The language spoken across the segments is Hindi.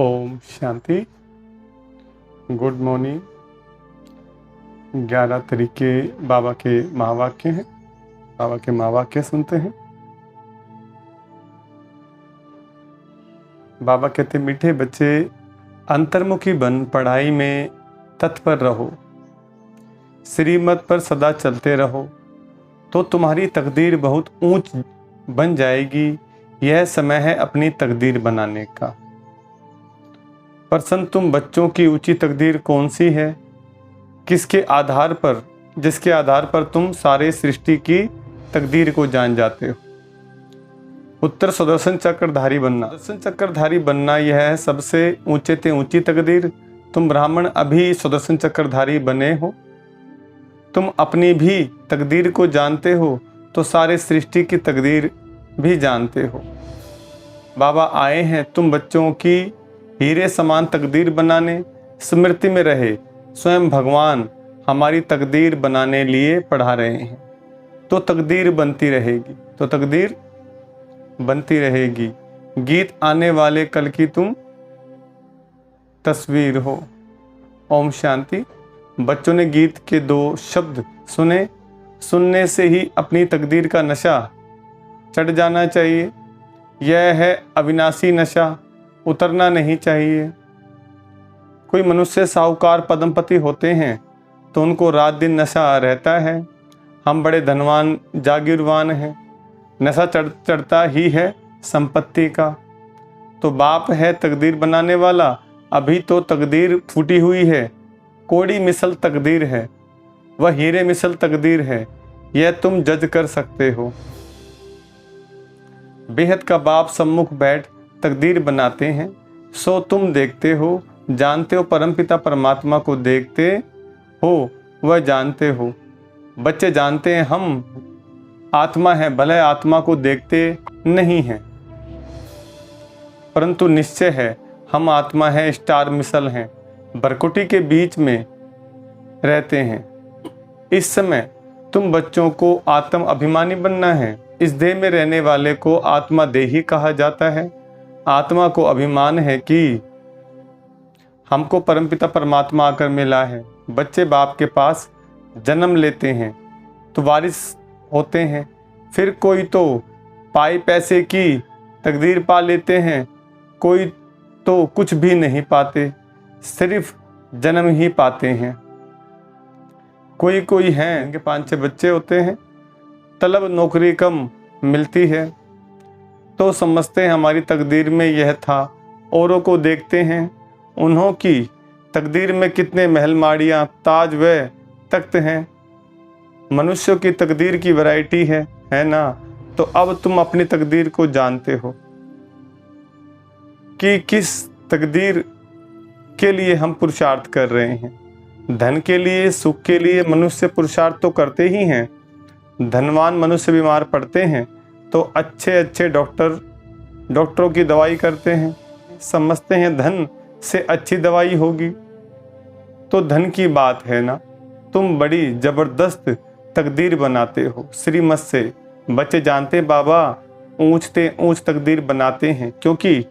ओम शांति। Good morning. 11 तरीके बाबा के महावाक्य हैं। बाबा के महावाक्य सुनते हैं। बाबा कहते, मीठे बच्चे अंतर्मुखी बन पढ़ाई में तत्पर रहो, श्रीमत पर सदा चलते रहो, तो तुम्हारी तकदीर बहुत ऊंच बन जाएगी। यह समय है अपनी तकदीर बनाने का। प्रश्न, तुम बच्चों की ऊंची तकदीर कौन सी है? किसके आधार पर, जिसके आधार पर तुम सारे सृष्टि की तकदीर को जान जाते हो? उत्तर, सुदर्शन चक्रधारी बनना। सुदर्शन चक्रधारी बनना यह है सबसे ऊंचे ते ऊंची तकदीर। तुम ब्राह्मण अभी सुदर्शन चक्रधारी बने हो। तुम अपनी भी तकदीर को जानते हो तो सारे सृष्टि की तकदीर भी जानते हो। बाबा आए हैं तुम बच्चों की हीरे समान तकदीर बनाने। स्मृति में रहे स्वयं भगवान हमारी तकदीर बनाने लिए पढ़ा रहे हैं, तो तकदीर बनती रहेगी, तो तकदीर बनती रहेगी। गीत आने वाले कल की तुम तस्वीर हो। ओम शांति। बच्चों ने गीत के 2 शब्द सुने। सुनने से ही अपनी तकदीर का नशा चढ़ जाना चाहिए। यह है अविनाशी नशा, उतरना नहीं चाहिए। कोई मनुष्य साहूकार पद्मपति होते हैं तो उनको रात दिन नशा रहता है। हम बड़े धनवान जागीरवान हैं, नशा चढ़ता ही है संपत्ति का। तो बाप है तकदीर बनाने वाला। अभी तो तकदीर फूटी हुई है, कोड़ी मिसल तकदीर है, वह हीरे मिसल तकदीर है। यह तुम जज कर सकते हो। बेहद का बाप सम्मुख बैठ तकदीर बनाते हैं, सो तुम देखते हो, जानते हो। परमपिता परमात्मा को देखते हो, वह जानते हो। बच्चे जानते हैं हम आत्मा है, भले आत्मा को देखते नहीं हैं, परंतु निश्चय है हम आत्मा है, स्टार मिसल हैं, भरकुटी के बीच में रहते हैं। इस समय तुम बच्चों को आत्म अभिमानी बनना है। इस देह में रहने वाले को आत्मा देही कहा जाता है। आत्मा को अभिमान है कि हमको परमपिता परमात्मा आकर मिला है। बच्चे बाप के पास जन्म लेते हैं तो वारिस होते हैं, फिर कोई तो पाई पैसे की तकदीर पा लेते हैं, कोई तो कुछ भी नहीं पाते, सिर्फ जन्म ही पाते हैं। कोई हैं इनके 5-6 बच्चे होते हैं, तलब नौकरी कम मिलती है तो समझते हैं हमारी तकदीर में यह था। औरों को देखते हैं, उन्हों की तकदीर में कितने महल माड़ियाँ ताज व तख्त हैं। मनुष्यों की तकदीर की वैरायटी है ना। तो अब तुम अपनी तकदीर को जानते हो कि किस तकदीर के लिए हम पुरुषार्थ कर रहे हैं। धन के लिए, सुख के लिए मनुष्य पुरुषार्थ तो करते ही हैं। धनवान मनुष्य बीमार पड़ते हैं तो अच्छे डॉक्टरों की दवाई करते हैं, समझते हैं धन से अच्छी दवाई होगी। तो धन की बात है ना। तुम बड़ी जबरदस्त तकदीर बनाते हो श्रीमत से। बच्चे जानते हैं बाबा ऊंचते ऊंच तकदीर बनाते हैं, क्योंकि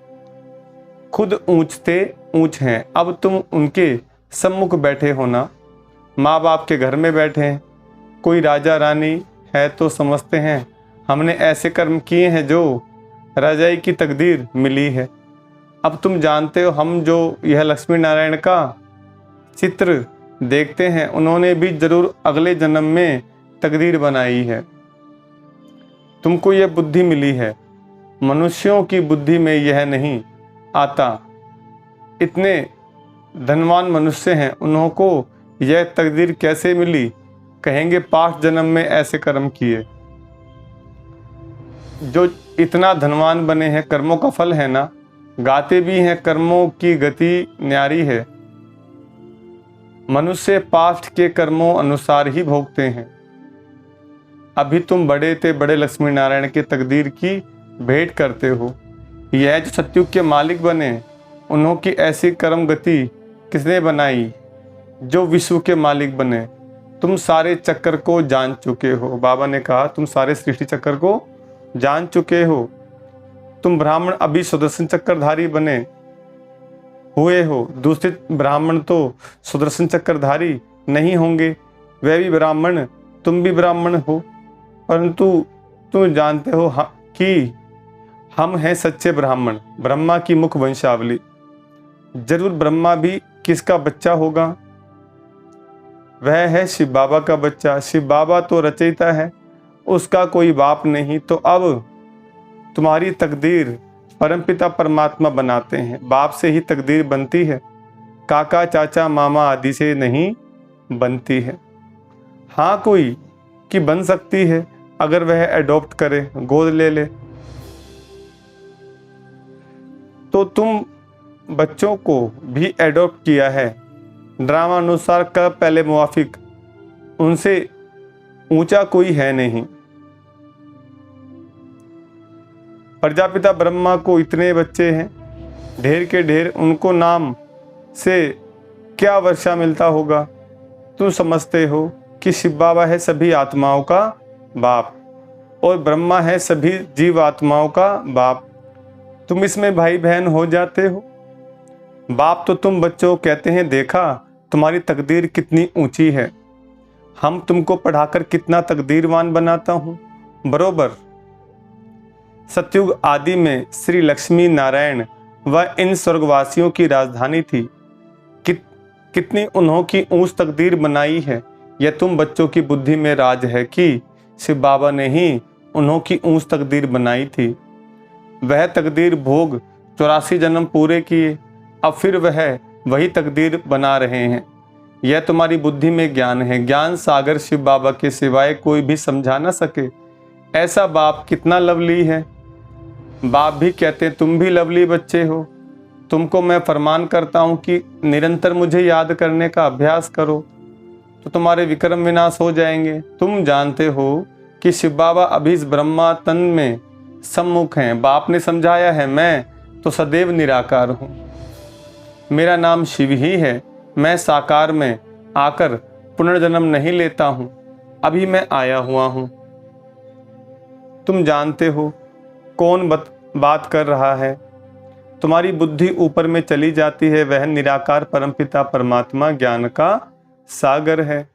खुद ऊंचते ऊंच हैं। अब तुम उनके सम्मुख बैठे हो ना, माँ बाप के घर में बैठे हैं। कोई राजा रानी है तो समझते हैं हमने ऐसे कर्म किए हैं जो राजाई की तकदीर मिली है। अब तुम जानते हो हम जो यह लक्ष्मी नारायण का चित्र देखते हैं, उन्होंने भी जरूर अगले जन्म में तकदीर बनाई है। तुमको यह बुद्धि मिली है, मनुष्यों की बुद्धि में यह नहीं आता। इतने धनवान मनुष्य हैं, उन्हों को यह तकदीर कैसे मिली? कहेंगे 5 जन्म में ऐसे कर्म किए। जो इतना धनवान बने हैं, कर्मों का फल है ना। गाते भी हैं कर्मों की गति न्यारी है। मनुष्य पास्ट के कर्मों अनुसार ही भोगते हैं। अभी तुम बड़े ते बड़े लक्ष्मी नारायण के तकदीर की भेंट करते हो। यह जो सतयुग के मालिक बने, उन्हों की ऐसी कर्म गति किसने बनाई जो विश्व के मालिक बने? तुम सारे चक्कर को जान चुके हो। बाबा ने कहा तुम सारे सृष्टि चक्कर को जान चुके हो। तुम ब्राह्मण अभी सुदर्शन चक्रधारी बने, हुए हो। दूषित ब्राह्मण तो सुदर्शन चक्रधारी नहीं होंगे, वे भी ब्राह्मण, तुम भी ब्राह्मण हो, परंतु तुम जानते हो कि हम हैं सच्चे ब्राह्मण, ब्रह्मा की मुख वंशावली। जरूर ब्रह्मा भी किसका बच्चा होगा? वह है शिव बाबा का बच्चा। शिव बाबा तो रचयिता है, उसका कोई बाप नहीं। तो अब तुम्हारी तकदीर परमपिता परमात्मा बनाते हैं। बाप से ही तकदीर बनती है, काका चाचा मामा आदि से नहीं बनती है। हाँ, कोई की बन सकती है अगर वह एडॉप्ट करे, गोद ले ले। तो तुम बच्चों को भी एडॉप्ट किया है। ड्रामा अनुसार कब पहले मुवाफिक, उनसे ऊंचा कोई है नहीं। प्रजापिता ब्रह्मा को इतने बच्चे हैं, ढेर के ढेर, उनको नाम से क्या वर्षा मिलता होगा? तुम समझते हो कि शिव बाबा है सभी आत्माओं का बाप और ब्रह्मा है सभी जीव आत्माओं का बाप। तुम इसमें भाई बहन हो जाते हो। बाप तो तुम बच्चों कहते हैं, देखा तुम्हारी तकदीर कितनी ऊंची है, हम तुमको पढ़ाकर कितना तकदीरवान बनाता हूं। बरोबर सतयुग आदि में श्री लक्ष्मी नारायण व इन स्वर्गवासियों की राजधानी थी। कितनी उन्हों की ऊंच तकदीर बनाई है। यह तुम बच्चों की बुद्धि में राज है कि शिव बाबा ने ही उन्हों की ऊंच तकदीर बनाई थी। वह तकदीर भोग 84 जन्म पूरे किए, अब फिर वह वही तकदीर बना रहे हैं। यह तुम्हारी बुद्धि में ज्ञान है। ज्ञान सागर शिव बाबा के सिवाय कोई भी समझा ना सके। ऐसा बाप कितना लवली है। बाप भी कहते हैं तुम भी लवली बच्चे हो। तुमको मैं फरमान करता हूं कि निरंतर मुझे याद करने का अभ्यास करो, तो तुम्हारे विक्रम विनाश हो जाएंगे। तुम जानते हो कि शिव बाबा अभी इस ब्रह्मा तन में सम्मुख हैं। बाप ने समझाया है, मैं तो सदैव निराकार हूं, मेरा नाम शिव ही है। मैं साकार में आकर पुनर्जन्म नहीं लेता हूं, अभी मैं आया हुआ हूं। तुम जानते हो कौन बात कर रहा है। तुम्हारी बुद्धि ऊपर में चली जाती है। वह निराकार परमपिता परमात्मा ज्ञान का सागर है,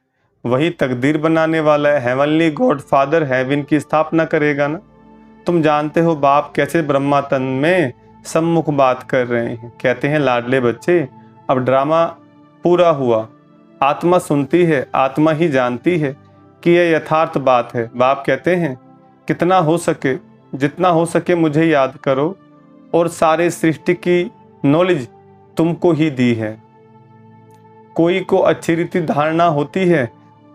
वही तकदीर बनाने वाला है। हेवनली गॉड फादर हेवन की स्थापना करेगा ना। तुम जानते हो बाप कैसे ब्रह्मा तन में सम्मुख बात कर रहे हैं। कहते हैं लाडले बच्चे, अब ड्रामा पूरा हुआ। आत्मा सुनती है, आत्मा ही जानती है कि यह यथार्थ बात है। बाप कहते हैं कितना हो सके, जितना हो सके मुझे याद करो, और सारे सृष्टि की नॉलेज तुमको ही दी है। कोई को अच्छी रीति धारणा होती है,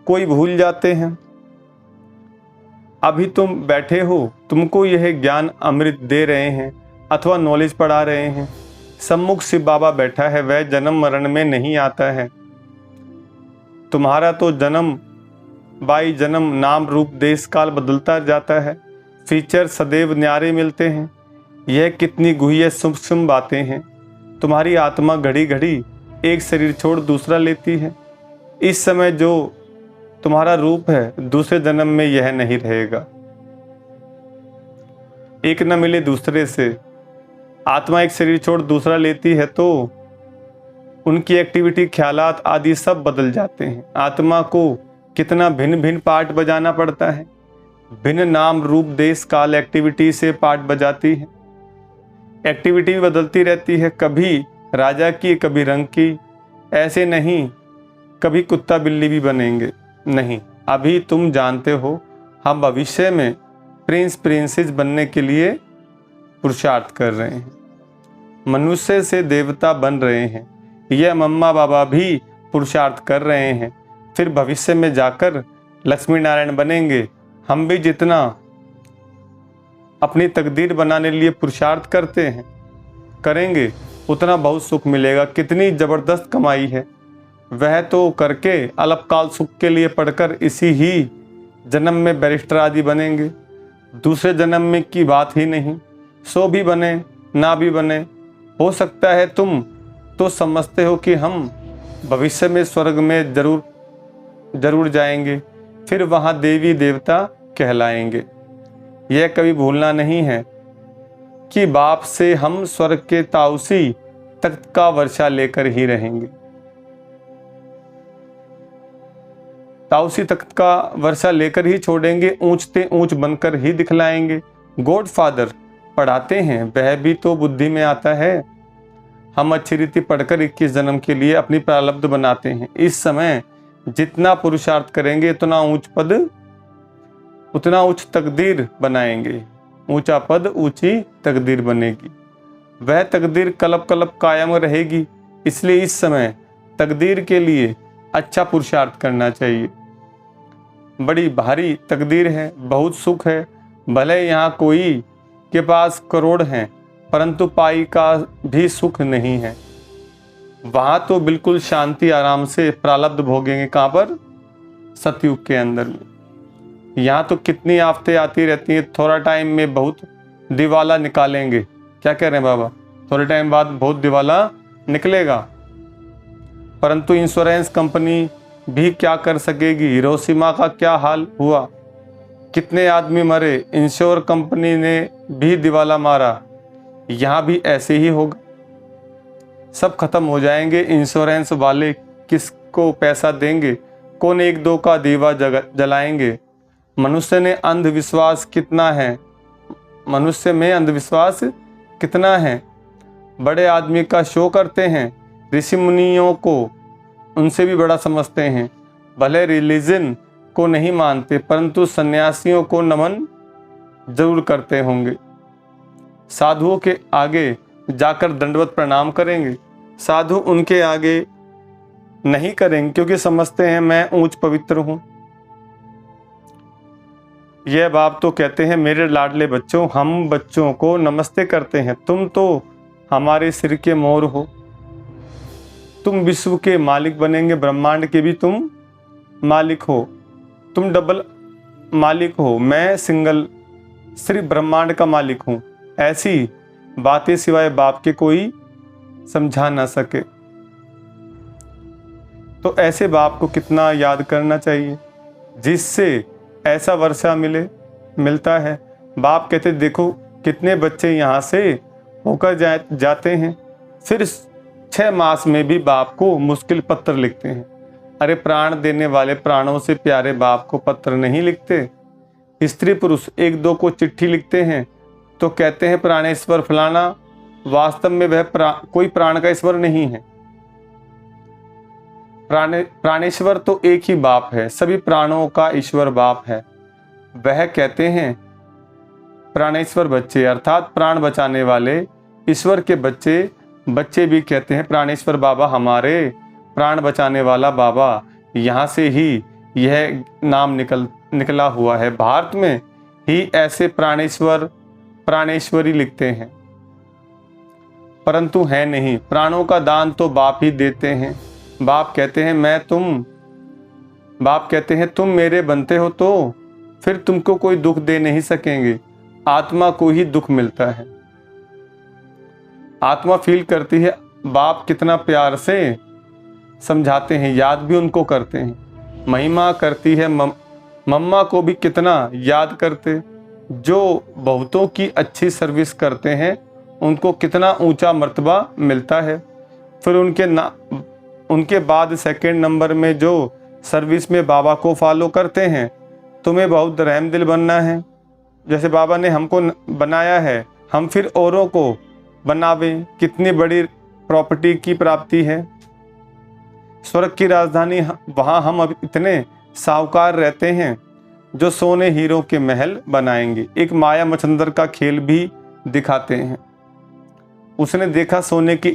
कोई भूल जाते हैं। अभी तुम बैठे हो, तुमको यह ज्ञान अमृत दे रहे हैं अथवा नॉलेज पढ़ा रहे हैं। सम्मुख शिव बाबा बैठा है, वह जन्म मरण में नहीं आता है। तुम्हारा तो जन्म बाई जन्म नाम रूप देश काल बदलता जाता है, फीचर सदैव न्यारे मिलते हैं। यह कितनी गुह्य सूक्ष्म बातें हैं। तुम्हारी आत्मा घड़ी घड़ी एक शरीर छोड़ दूसरा लेती है। इस समय जो तुम्हारा रूप है, दूसरे जन्म में यह नहीं रहेगा। एक न मिले दूसरे से। आत्मा एक शरीर छोड़ दूसरा लेती है तो उनकी एक्टिविटी, ख्यालात आदि सब बदल जाते हैं। आत्मा को कितना भिन्न भिन्न पार्ट बजाना पड़ता है। भिन्न नाम रूप देश काल एक्टिविटी से पार्ट बजाती है। एक्टिविटी भी बदलती रहती है, कभी राजा की कभी रंग की। ऐसे नहीं कभी कुत्ता बिल्ली भी बनेंगे, नहीं। अभी तुम जानते हो हम भविष्य में प्रिंस प्रिंसेस बनने के लिए पुरुषार्थ कर रहे हैं। मनुष्य से देवता बन रहे हैं। यह मम्मा बाबा भी पुरुषार्थ कर रहे हैं। फिर भविष्य में जाकर लक्ष्मी नारायण बनेंगे। हम भी जितना अपनी तकदीर बनाने लिए पुरुषार्थ करते हैं, करेंगे, उतना बहुत सुख मिलेगा। कितनी जबरदस्त कमाई है। वह तो करके अल्पकाल सुख के लिए पढ़कर इसी ही जन्म में बैरिस्टर आदि बनेंगे। दूसरे जन्म में की बात ही नहीं। सो भी बने ना भी बने, हो सकता है। तुम तो समझते हो कि हम भविष्य में स्वर्ग में जरूर जाएंगे, फिर वहाँ देवी देवता कहलाएंगे। यह कभी भूलना नहीं है कि बाप से हम स्वर्ग के ताउसी तख्त का वर्षा लेकर ही रहेंगे। ताऊसी तख्त का वर्षा लेकर ही छोड़ेंगे, ऊंचते ऊंच बनकर ही दिखलाएंगे। गॉडफादर पढ़ाते हैं, वह भी तो बुद्धि में आता है। हम अच्छी रीति पढ़कर 21 जन्म के लिए अपनी प्रारब्ध बनाते हैं। इस समय जितना पुरुषार्थ करेंगे उतना ऊंच पद, उतना उच्च तकदीर बनाएंगे। ऊंचा पद ऊंची तकदीर बनेगी, वह तकदीर कलब कलब कायम रहेगी। इसलिए इस समय तकदीर के लिए अच्छा पुरुषार्थ करना चाहिए। बड़ी भारी तकदीर है, बहुत सुख है। भले यहाँ कोई के पास करोड़ हैं, परंतु पाई का भी सुख नहीं है। वहाँ तो बिल्कुल शांति आराम से प्रारब्ध भोगेंगे। कहाँ पर? सतयुग के अंदर में। यहाँ तो कितनी आफतें आती रहती हैं, थोड़ा टाइम में बहुत दिवाला निकालेंगे। क्या कह रहे हैं बाबा? थोड़े टाइम बाद बहुत दिवाला निकलेगा, परंतु इंश्योरेंस कंपनी भी क्या कर सकेगी? हिरोशिमा का क्या हाल हुआ, कितने आदमी मरे, इंश्योर कंपनी ने भी दिवाला मारा। यहाँ भी ऐसे ही होगा, सब खत्म हो जाएंगे। इंश्योरेंस वाले किसको पैसा देंगे? कौन एक दो का दीवा जलाएंगे? मनुष्य ने अंधविश्वास कितना है, मनुष्य में अंधविश्वास कितना है। बड़े आदमी का शो करते हैं, ऋषि मुनियों को उनसे भी बड़ा समझते हैं। भले रिलीजन को नहीं मानते, परंतु सन्यासियों को नमन जरूर करते होंगे। साधुओं के आगे जाकर दंडवत प्रणाम करेंगे। साधु उनके आगे नहीं करेंगे, क्योंकि समझते हैं मैं ऊंच पवित्र हूं। यह बाप तो कहते हैं, मेरे लाडले बच्चों, हम बच्चों को नमस्ते करते हैं। तुम तो हमारे सिर के मोर हो, तुम विश्व के मालिक बनेंगे, ब्रह्मांड के भी तुम मालिक हो। तुम डबल मालिक हो, मैं सिंगल सिर्फ ब्रह्मांड का मालिक हूं। ऐसी बातें सिवाय बाप के कोई समझा ना सके। तो ऐसे बाप को कितना याद करना चाहिए, जिससे ऐसा वर्षा मिलता है। बाप कहते देखो कितने बच्चे यहाँ से होकर जाते हैं, फिर 6 मास में भी बाप को मुश्किल पत्र लिखते हैं। अरे प्राण देने वाले, प्राणों से प्यारे बाप को पत्र नहीं लिखते। स्त्री पुरुष एक दो को चिट्ठी लिखते हैं तो कहते हैं प्राणेश्वर फलाना, वास्तव में वह कोई प्राण का ईश्वर नहीं है। प्राणेश्वर तो एक ही बाप है, सभी प्राणों का ईश्वर बाप है। वह कहते हैं प्राणेश्वर बच्चे, अर्थात प्राण बचाने वाले ईश्वर के बच्चे भी कहते हैं प्राणेश्वर बाबा, हमारे प्राण बचाने वाला बाबा। यहाँ से ही यह नाम निकला हुआ है। भारत में ही ऐसे प्राणेश्वरी लिखते हैं, परंतु है नहीं। प्राणों का दान तो बाप ही देते हैं। बाप कहते हैं तुम मेरे बनते हो तो फिर तुमको कोई दुख दे नहीं सकेंगे। आत्मा को ही दुख मिलता है, आत्मा फील करती है। बाप कितना प्यार से समझाते हैं, याद भी उनको करते हैं। महिमा करती है मम्मा को भी कितना याद करते। जो बहुतों की अच्छी सर्विस करते हैं उनको कितना ऊंचा मर्तबा मिलता है। फिर उनके बाद सेकंड नंबर में जो सर्विस में बाबा को फॉलो करते हैं, तुम्हें बहुत रहम दिल बनना है। जैसे बाबा ने हमको बनाया है, हम फिर औरों को बनावें। कितनी बड़ी प्रॉपर्टी की प्राप्ति है। स्वर्ग की राजधानी, वहाँ हम अब इतने साहूकार रहते हैं जो सोने हीरों के महल बनाएंगे। एक माया मचंदर का खेल भी दिखाते हैं। उसने देखा सोने की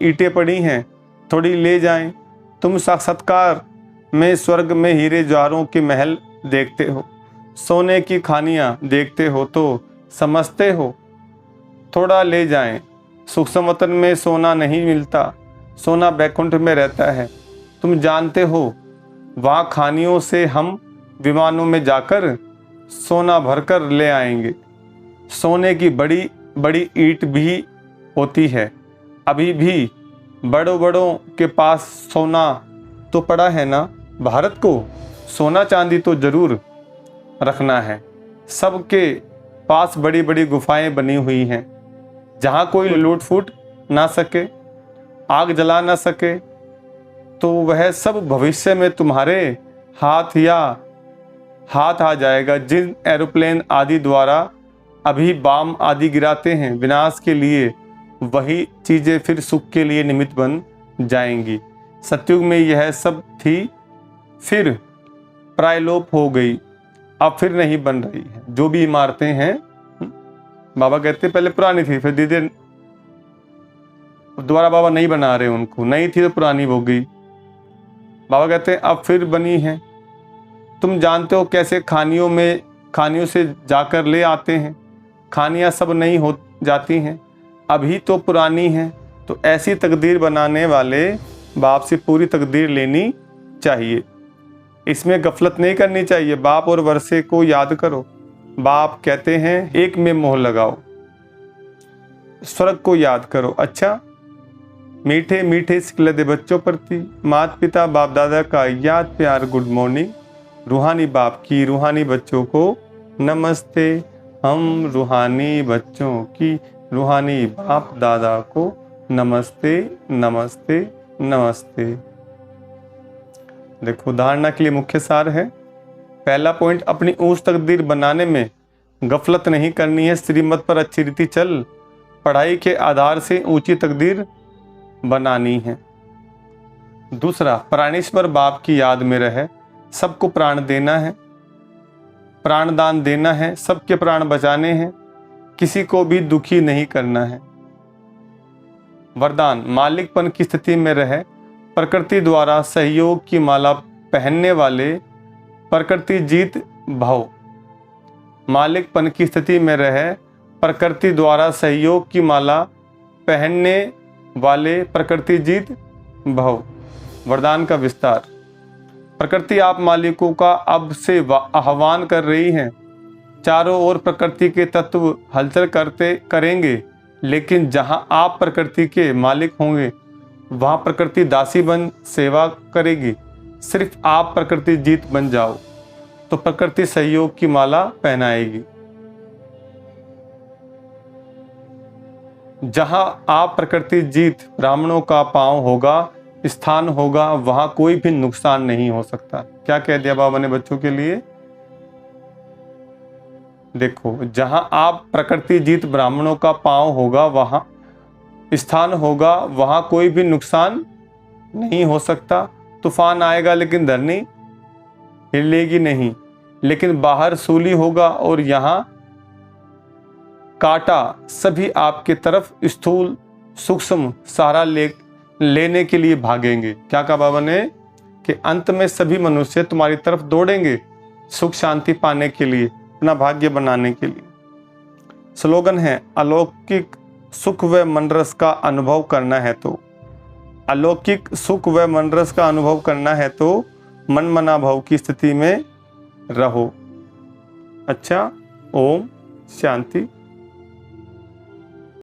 ईंटें पड़ी हैं, थोड़ी ले जाएं। तुम साक्षात्कार में स्वर्ग में हीरे जवाहरों के महल देखते हो, सोने की खानियां देखते हो तो समझते हो, थोड़ा ले जाएं। सूक्ष्म वतन में सोना नहीं मिलता, सोना बैकुंठ में रहता है। तुम जानते हो, वहाँ खानियों से हम विमानों में जाकर सोना भरकर ले आएंगे। सोने की बड़ी बड़ी ईंट भी होती है। अभी भी बड़ों के पास सोना तो पड़ा है ना। भारत को सोना चांदी तो जरूर रखना है। सबके पास बड़ी बड़ी गुफाएं बनी हुई हैं, जहाँ कोई लूट फूट ना सके। आग जला न सके तो वह सब भविष्य में तुम्हारे हाथ आ जाएगा। जिन एरोप्लेन आदि द्वारा अभी बाम आदि गिराते हैं विनाश के लिए, वही चीजें फिर सुख के लिए निमित्त बन जाएंगी। सतयुग में यह सब थी, फिर प्रायलोप हो गई, अब फिर नहीं बन रही है। जो भी इमारतें हैं, बाबा कहते पहले पुरानी थी, फिर धीरे धीरे दोबारा बाबा नहीं बना रहे उनको। नई थी तो पुरानी हो गई। बाबा कहते हैं अब फिर बनी है। तुम जानते हो कैसे खानियों से जाकर ले आते हैं। खानियाँ सब नई हो जाती हैं, अभी तो पुरानी हैं। तो ऐसी तकदीर बनाने वाले बाप से पूरी तकदीर लेनी चाहिए। इसमें गफलत नहीं करनी चाहिए। बाप और वर्षे को याद करो। बाप कहते हैं एक में मोह लगाओ, स्वर्ग को याद करो। अच्छा, मीठे मीठे सिकलदे बच्चों प्रति माता पिता बाप दादा का याद प्यार गुड मॉर्निंग। रूहानी बाप की रूहानी बच्चों को नमस्ते। हम रूहानी बच्चों की रूहानी बाप दादा को नमस्ते नमस्ते नमस्ते। देखो, धारणा के लिए मुख्य सार है। पहला पॉइंट, अपनी ऊंच तकदीर बनाने में गफलत नहीं करनी है। श्रीमत पर अच्छी रीति चल, पढ़ाई के आधार से ऊंची तकदीर बनानी है। दूसरा, प्राणेश्वर बाप की याद में रहे, सबको प्राण देना है, प्राणदान देना है, सबके प्राण बचाने हैं, किसी को भी दुखी नहीं करना है। वरदान, मालिकपन की स्थिति में रहे, प्रकृति द्वारा सहयोग की माला पहनने वाले प्रकृति जीत भव। मालिकपन की स्थिति में रहे, प्रकृति द्वारा सहयोग की माला पहनने वाले प्रकृति जीत भव। वरदान का विस्तार, प्रकृति आप मालिकों का अब से आह्वान कर रही है। चारों ओर प्रकृति के तत्व हलचल करेंगे, लेकिन जहां आप प्रकृति के मालिक होंगे वहां प्रकृति दासी बन सेवा करेगी। सिर्फ आप प्रकृति जीत बन जाओ तो प्रकृति सहयोग की माला पहनाएगी। जहां आप प्रकृति जीत ब्राह्मणों का पांव होगा, स्थान होगा, वहां कोई भी नुकसान नहीं हो सकता। क्या कह दिया बाबा ने बच्चों के लिए? देखो, जहां आप प्रकृति जीत ब्राह्मणों का पांव होगा, वहां स्थान होगा, वहां कोई भी नुकसान नहीं हो सकता। तूफान आएगा लेकिन धरनी हिलेगी नहीं, लेकिन बाहर सूली होगा और यहाँ कांटा सभी आपके तरफ स्थूल सूक्ष्म सहारा लेने के लिए भागेंगे। क्या कहा बाबा ने? कि अंत में सभी मनुष्य तुम्हारी तरफ दौड़ेंगे सुख शांति पाने के लिए, अपना भाग्य बनाने के लिए। स्लोगन है, अलौकिक सुख व मन रस का अनुभव करना है तो, अलौकिक सुख व मन रस का अनुभव करना है तो मन मना भाव की स्थिति में रहो। अच्छा, ओम शांति।